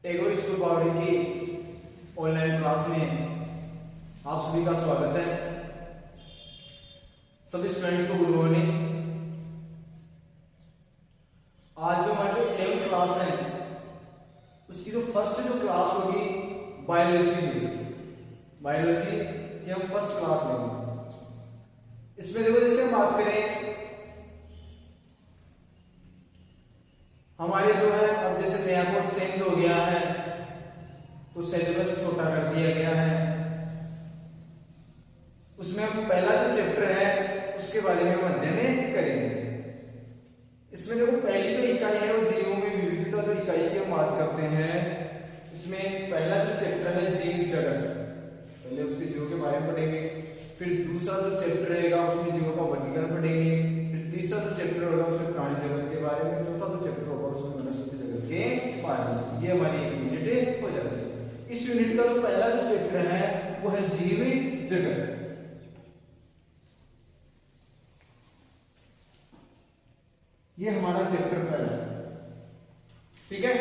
Tagore school बावड़ी की online class में आप सभी का स्वागत है। सभी स्टूडेंट्स को गुड मॉर्निंग। आज जो हमारी जो 11th क्लास है उसकी जो फर्स्ट जो क्लास होगी बायोलॉजी की, बायोलॉजी की हम फर्स्ट क्लास लेंगे। इसमें देखो जैसे हम बात करें हमारे जो है अब जैसे नया कोर्स चेंज हो गया है तो सिलेबस छोटा कर दिया गया है। उसमें हम पहला जो चैप्टर है उसके बारे में हम अध्ययन करेंगे। इसमें देखो पहली जो इकाई है वो जीवों में विविधता जो इकाई की हम बात करते हैं। इसमें पहला जो चैप्टर है जीव जगत, पहले उसके जीवों के बारे में पढ़ेंगे। फिर दूसरा जो चैप्टर रहेगा उसमें जीवों का वर्गीकरण पढ़ेंगे। फिर तीसरा जो चैप्टर होगा उसमें प्राणी जगत के बारे में। चौथा जो चैप्टर होगा उसमें वनस्पति जगत के बारे में। ये हमारी यूनिट हो जाती है। इस यूनिट का जो पहला जो चैप्टर है वो है जीव जगत। ये हमारा चैप्टर पहला है, ठीक है।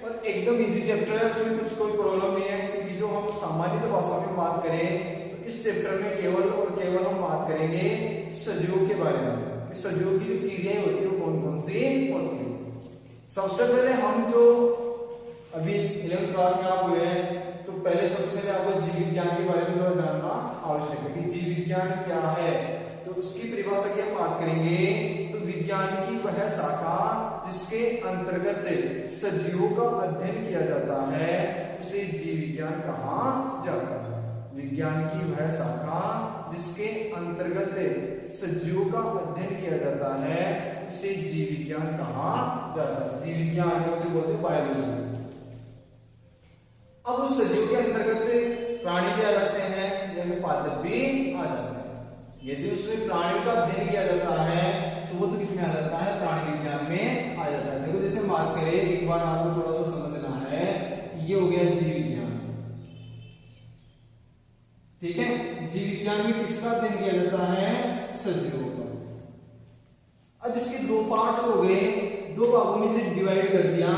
और एकदम इजी चैप्टर है, उसमें कुछ कोई प्रॉब्लम नहीं है, क्योंकि जो हम सामान्य भाषा में बात करें तो इस चैप्टर में केवल और केवल हम बात करेंगे सजीवों के बारे में कि सजीवों की जो क्रियाएं होती है वो कौन कौन सी होती है। सबसे पहले हम जो अभी 11th क्लास में आप हुए हैं तो पहले सबसे पहले आपको जीव विज्ञान के बारे में थोड़ा जानना आवश्यक है कि जीव विज्ञान क्या है। तो उसकी परिभाषा की हम बात करेंगे तो विज्ञान की वह शाखा जिसके अंतर्गत सजीवों का अध्ययन किया जाता है उसे जीव विज्ञान कहा जाता है। विज्ञान की वह शाखा जिसके अंतर्गत सजीवों का अध्ययन किया जाता है उसे जीव विज्ञान कहा जाता है। जीव विज्ञान उसे बोलते हैं बायोलॉजी। अब उस सजीव के अंतर्गत प्राणी भी आ जाते हैं या पादप भी आ जाते हैं। यदि उसमें प्राणियों का अध्ययन किया जाता है तो वो तो किसमें आ जाता है, प्राणी विज्ञान में आ जाता है। देखो जैसे हम बात करें, एक बार आपको थोड़ा सा समझना है, ये हो गया जीव विज्ञान, ठीक है। जीव विज्ञान में किसका अध्ययन किया जाता है, सजीवों का। अब इसके दो पार्ट्स हो गए, दो भागों में से डिवाइड कर दिया।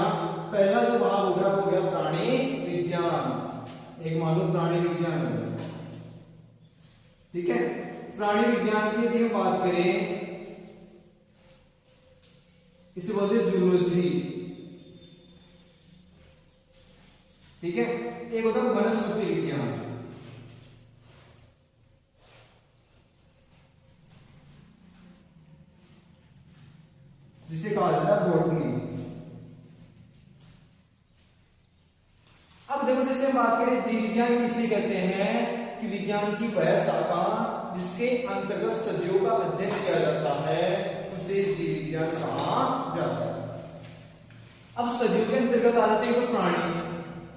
पहला जो भाग हो गया वो हो गया प्राणी विज्ञान, एक मान लो प्राणी विज्ञान हो गया, ठीक है। प्राणी विज्ञान की यदि हम बात करें इसे बोलते हैं जूलॉजी, ठीक है। एक होता है वनस्पति विज्ञान, जिसे कहा जाता है बॉटनी। अब देखो जैसे हम बात करें जीव विज्ञान किसे कहते हैं कि विज्ञान की वह शाखा जिसके अंतर्गत सजीवों का अध्ययन किया जाता है उसे जीव विज्ञान कहा जाता है। अब सजीव के अंतर्गत आ जाते हैं प्राणी।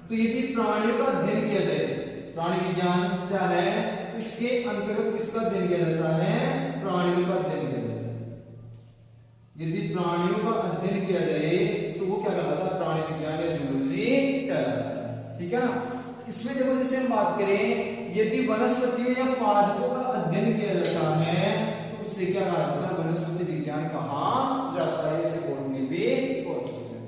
तो यदि प्राणियों का अध्ययन किया जाए, प्राणी विज्ञान क्या है, तो इसके अंतर्गत किसका अध्ययन किया जाता है, प्राणियों का अध्ययन किया जाता है। यदि प्राणियों का अध्ययन किया जाए तो वो क्या कहलाता है, प्राणी विज्ञान या जूलॉजी कहलाता है, ठीक है ना। इसमें देखो जैसे हम बात करें यदि वनस्पतियों या पादपों का अध्ययन किया जाता है तो उससे क्या कहा जाता है, वनस्पति विज्ञान कहा जाता है। इसे बॉटनी भी बोल सकते हैं।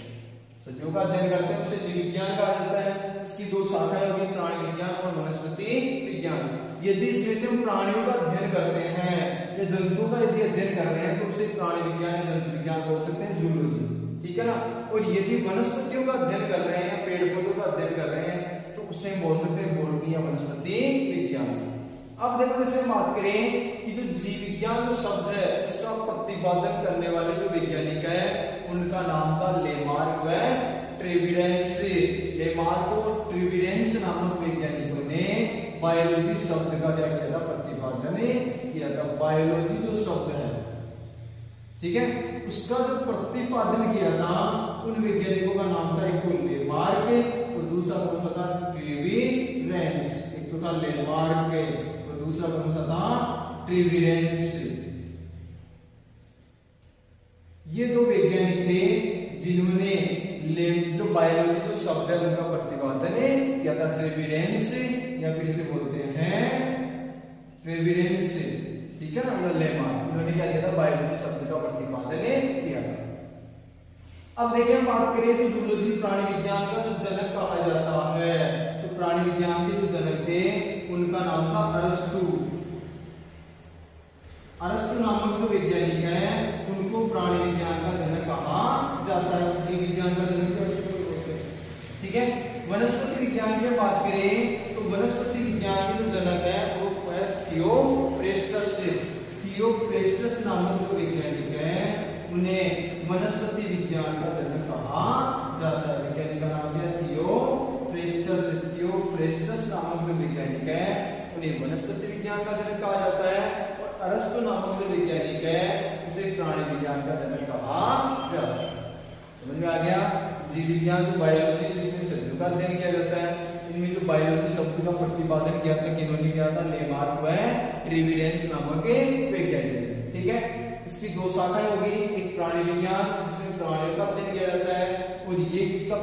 सजीवों का अध्ययन करते हैं उसे जीव विज्ञान कहा जाता है। इसकी दो शाखाएं होगी, प्राणी विज्ञान और वनस्पति विज्ञान। यदि इसमें से हम प्राणियों का अध्ययन करते हैं या जंतुओं का यदि अध्ययन कर रहे हैं तो उसे प्राणी विज्ञान या जंतु विज्ञान बोल सकते हैं, जूलॉजी, ठीक है ना। और यदि वनस्पतियों का अध्ययन कर रहे हैं, पेड़ पौधों का अध्ययन कर रहे हैं तो उसे हम बोल सकते हैं बॉटनी या वनस्पति विज्ञान। अब देखो जैसे हम बात करें कि जो जीव विज्ञान जो शब्द है उसका प्रतिपादन करने वाले जो वैज्ञानिक है उनका नाम था लेमार्क व ट्रेविडेंस। लेमार्क और ट्रेविडेंस नामक वैज्ञानिकों ने बायोलॉजी शब्द का क्या किया था, प्रतिपादन किया था। बायोलॉजी जो शब्द है, ठीक है, उसका जो प्रतिपादन किया था उन वैज्ञानिकों का नाम था, एक तो लेमार्क और दूसरा कौन सा था, ट्रेविडेंस। एक तो था लेमार्क और दूसरा कौन सा था, ट्रेविडेंस। ये दो वैज्ञानिक थे जिन्होंने जो बायोलॉजी जो शब्द है उनका प्रतिपादन किया था, ट्रेविडेंस या फिर इसे बोलते हैं ट्रेविडेंस, ठीक है ना, या लेमार्क। उन्होंने क्या किया था, बायोलॉजी शब्द का प्रतिपादन किया था। अब देखिए हम बात करें तो जूलॉजी प्राणी विज्ञान का जो जनक कहा जाता है, तो प्राणी विज्ञान के जो जनक थे उनका नाम था अरस्तु। अरस्तु नामक जो वैज्ञानिक है उनको प्राणी विज्ञान का जनक कहा जाता है। जीव विज्ञान का जनक अरस्तु होते हैं। ठीक है, वनस्पति विज्ञान की बात करें तो वनस्पति विज्ञान के जो जनक है वो है थियोफ्रेस्टस। थियोफ्रेस्टस नामक जो वैज्ञानिक है उन्हें वनस्पति विज्ञान का जनक कहा जाता है। वैज्ञानिक का नाम क्या है? थियोफ्रेस्टस। थियोफ्रेस्टस नामक जो वैज्ञानिक है उन्हें वनस्पति विज्ञान का जनक कहा जाता है, और अरस्तु नामक जो वैज्ञानिक है उसे प्राणी विज्ञान का जनक कहा जाता है। समझ में आ गया? जीव विज्ञान जो बायोलॉजी जिसमें सजीव का अध्ययन किया जाता है, इनमें जो बायोलॉजी शब्द का प्रतिपादन किया था किन्होंने किया था? लेमार्क व ट्रिविडेंस नामक वैज्ञानिक। ठीक है, इसकी दो शाखाएं होगी, एक प्राणी विज्ञान जिसमें प्राणियों का अध्ययन किया जाता है, और ये इसका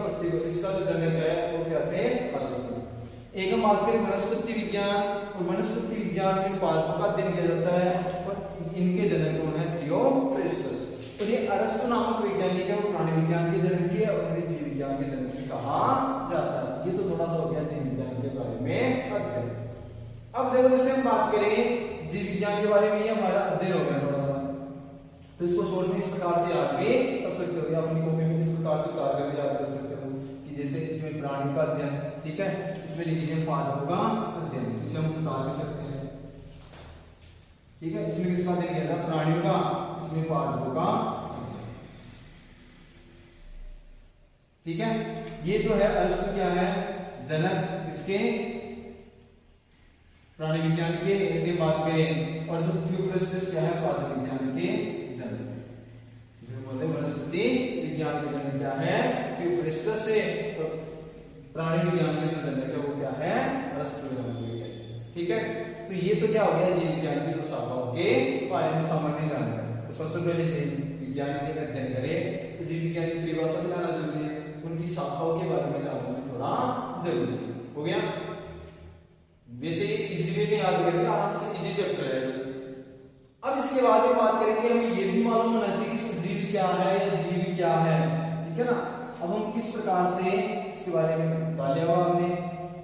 जो जनक है वो क्या थे? अरस्तु। एक हम बात करें वनस्पति विज्ञान, और वनस्पति विज्ञान में पादपों का अध्ययन किया जाता है, और इनके जनक कौन है? थियोफ्रेस्टस। और ये अरस्तु नामक वैज्ञानिक है वो प्राणी विज्ञान के जनक है, और उन्हें जीव विज्ञान के जनक भी कहा जाता है। ये तो थोड़ा सा हो गया जीव विज्ञान के बारे में अध्ययन। अब देखो जैसे हम बात करें जीव विज्ञान के बारे में, ये हमारा अध्ययन हो गया थोड़ा सा, तो इसको शॉर्ट में इस प्रकार से याद भी कर सकते हो, या अपनी कॉपी में इस प्रकार से उतार कर भी याद कर सकते हो कि जैसे इसमें प्राणी का अध्ययन, ठीक है, इसमें लिख लीजिए पादपों का अध्ययन, इसे हम उतार भी सकते हैं। ठीक है, इसमें किसका अध्ययन किया था? प्राणियों का, इसमें पादपों का। ठीक है, ये जो है अरस्तु क्या है? जनक इसके प्राणी विज्ञान के बात करें, और जो थियोफ्रेस्टस क्या है? पादप विज्ञान के जनक। वनस्पति विज्ञान के जनक क्या है? थियोफ्रेस्टस से। तो प्राणी विज्ञान के जो जनक है वो क्या है? अरस्तु। ठीक है, तो ये तो क्या हो गया? जीव विज्ञान की जो शाखाओं के बारे में सामान्य जानकारी। तो सबसे पहले जीव विज्ञान का अध्ययन करें तो जीव विज्ञान की परिभाषा भी जानना जरूरी है, उनकी शाखाओं के बारे में जानना भी थोड़ा जरूरी हो गया। वैसे इजी वे में याद करेंगे, आराम से इजी चैप्टर है। अब इसके बाद में बात करेंगे, हमें ये भी मालूम होना चाहिए कि सजीव क्या है या जीव क्या है। ठीक है ना, अब हम किस प्रकार से इसके बारे में बता लिया हुआ हमने।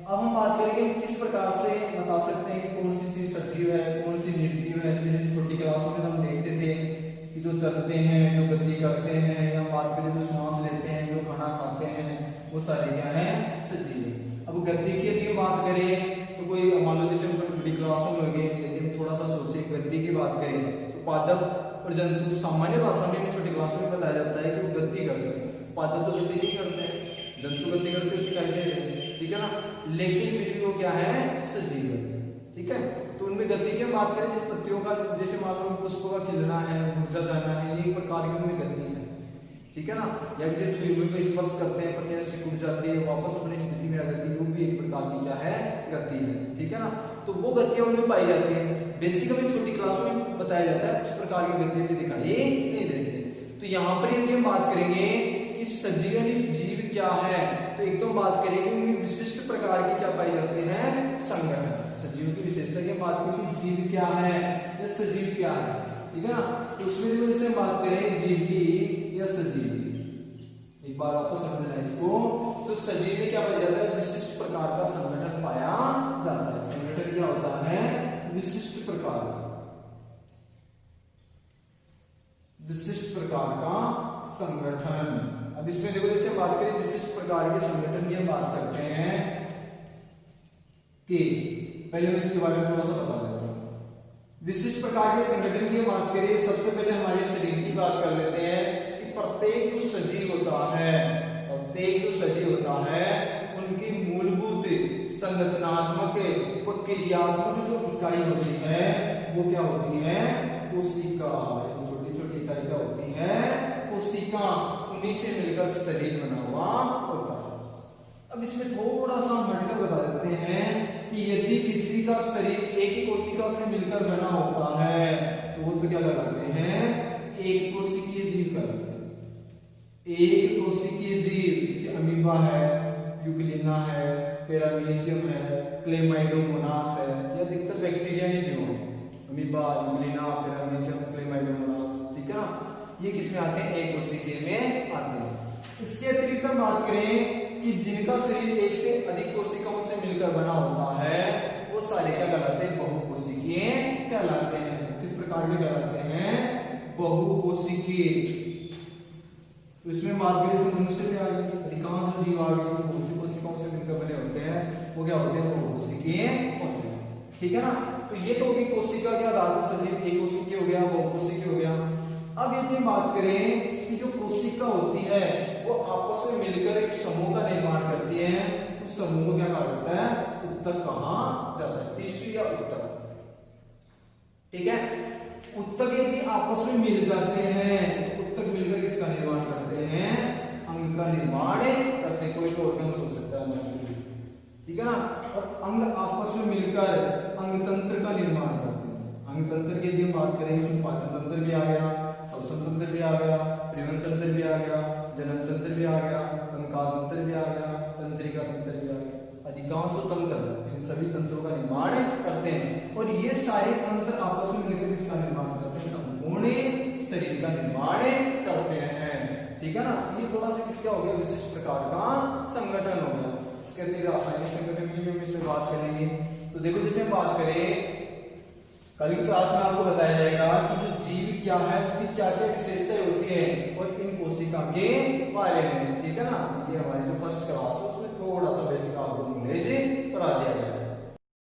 अब हम बात करेंगे किस प्रकार से बता सकते हैं कि कौन सी चीज सजीव है, कौन सी निर्जीव है। छोटी क्लासों में हम देखते थे कि जो चलते हैं, जो गति करते हैं, या बात करें जो सांस लेते हैं, जो खाना खाते हैं, वो सारे क्या है? सजीव। अब गति की यदि बात करें तो कोई मान लो जैसे बड़ी क्लासों में हो गए, यदि हम थोड़ा सा सोचे गति की बात करें तो पादप और जंतु सामान्य भाषा में छोटी क्लासों में बताया जाता है कि वो गति करते हैं। पादप तो गति नहीं करते हैं, जंतु गति करते दिखाई दे रहे हैं, ठीक है ना, लेकिन फिर भी वो क्या है? सजीव है। ठीक है, तो उनमें गति की बात करें, जिस पत्तियों का जैसे मान लो पुष्पों का खिलना है, मुरझा जाना है, ये एक प्रकार की उनमें गति है। ठीक है ना, या जो छुई हुई को स्पर्श करते हैं, पत्तियां सिकुड़ जाती है, वापस अपनी स्थिति में आ जाती है, वो भी एक प्रकार की क्या है? गति है। ठीक है ना, तो वो गतियां उनमें पाई जाती है। बेसिकली छोटी क्लासों में बताया जाता है, इस प्रकार की गतियां भी दिखाई नहीं देती। तो यहाँ पर यदि हम बात करेंगे कि सजीव जीव क्या है, तो एक तो बात करेंगे उनमें विशिष्ट प्रकार की क्या पाई जाती है? संगठन। सजीव की विशेषता की बात करें, जीव क्या है या सजीव क्या है। ठीक है ना, तो उसमें जैसे बात करें जीव की या सजीव की, एक बार वापस समझना है इसको। तो सजीव में क्या पाया जाता है? विशिष्ट प्रकार का संगठन पाया जाता है। संगठन क्या होता है? विशिष्ट प्रकार का संगठन। अब इसमें देखो जैसे बात करें विशिष्ट प्रकार के संगठन की हम बात करते हैं कि पहले मैं इसके बारे में थोड़ा सा बता देता हूं। विशिष्ट प्रकार के संगठन की बात करें, सबसे पहले हमारे शरीर की बात कर लेते हैं कि प्रत्येक जो सजीव होता है, उनकी मूलभूत संरचनात्मक व क्रियात्मक जो इकाई होती है वो क्या होती है? कोशिका। छोटी छोटी इकाई क्या होती है? कोशिका। उन्हीं से मिलकर शरीर बना हुआ होता है। अब इसमें थोड़ा सा हटकर बता देते हैं कि यदि किसी का शरीर एक ही कोशिका से मिलकर बना होता है तो वो तो क्या लगाते हैं? एक कोशिकीय जीव कहलाते हैं। एक कोशिकीय जीव जैसे अमीबा है, यूग्लिना है, पैरामीशियम है, क्लेमाइडोमोनास है, या अधिकतर बैक्टीरिया ने जीव है। अमीबा, यूग्लिना, पैरामीशियम, क्लेमाइडोमोनास, ठीक है ना, ये किसमें आते हैं? एक कोशिकीय में आते हैं। इसके अतिरिक्त हम बात करें कि जिनका शरीर एक से अधिक कोशिकाओं से मिलकर बना होता है वो सारे क्या कहलाते हैं, बहुकोशिकीय कहलाते हैं। किस प्रकार के कहलाते हैं, बहुकोशिकीय। तो इसमें बात करें जैसे मनुष्य में आ गई, अधिकांश जीव आ गए बहुत सी कोशिकाओं से मिलकर बने होते हैं, वो क्या होते हैं, बहुकोशिकीय होते हैं। ठीक है ना। तो ये तो होगी कोशिका के आधार पर सजीव, एक कोशिकीय हो गया, बहुकोशिकीय हो गया। अब यदि बात करें कि जो कोशिका होती है वो आपस में मिलकर एक समूह का निर्माण करती है, उस समूह को क्या कहा जाता है, उत्तक कहा जाता है, टिश्यू या उत्तक। ठीक है। उत्तक यदि आपस में मिल जाते हैं, उत्तक मिलकर किसका निर्माण करते हैं, अंग का निर्माण करते हैं। कोई तो ऑर्गन्स हो सकता है मनुष्य, ठीक है ना। और अंग आपस में मिलकर अंग तंत्र का निर्माण करते हैं। अंग तंत्र की यदि बात करें उसमें पाचन तंत्र भी आ गया, श्वसन तंत्र भी आ गया, परिवहन तंत्र भी आ गया, जनन तंत्र भी आ गया, कंकाल तंत्र भी आ गया, तंत्रिका तंत्र भी आ गया। अधिकांश तंत्र इन सभी तंत्रों का निर्माण करते हैं और ये सारे तंत्र आपस में मिलकर इसका निर्माण करते हैं, संपूर्ण शरीर का निर्माण करते हैं। ठीक है ना। ये थोड़ा सा किसका हो गया, विशिष्ट प्रकार का संगठन हो गया। इसके अतिरिक्त रासायनिक संगठन की भी हम इसमें बात करेंगे। तो देखो जैसे हम बात करें कल की क्लास में आपको बताया जाएगा कि जो जीव क्या है उसकी क्या क्या विशेषताएं होती है और इन कोशिका के बारे में। ठीक है ना। ये हमारी जो फर्स्ट क्लास है उसमें थोड़ा सा बेसिक आपको नॉलेज करा दिया गया है।